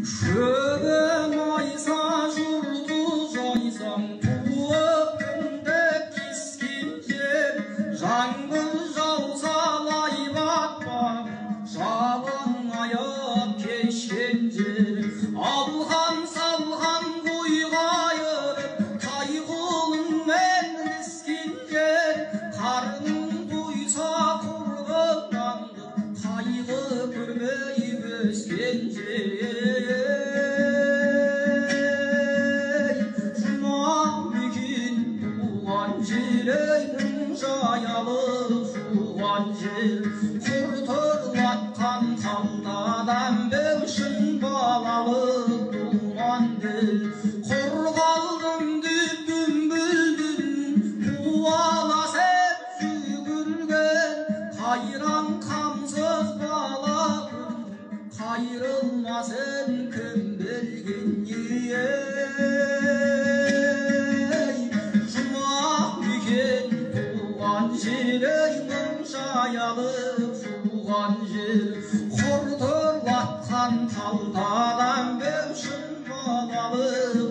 Şöbem aysa жұлдыз айсам туып күндеп кескен жер жаңбыр жауса лайлатпам жалын аяп кешкен жер алған салған қой қайырып тай қолыңмен ілескен жер қарның тойса құрғаныңды қайғы көрмей өскен жер жаялып суған жер құртырлатқан қалтадан бөлшін балалық думан діл құр қалдым деп дүмбілдің қуаласып жүгірген қайран қамсыз бала күн қайрылмасын кім білген жереймін жаялып суған жер құртырлатқан қалтадан бөлшін балалық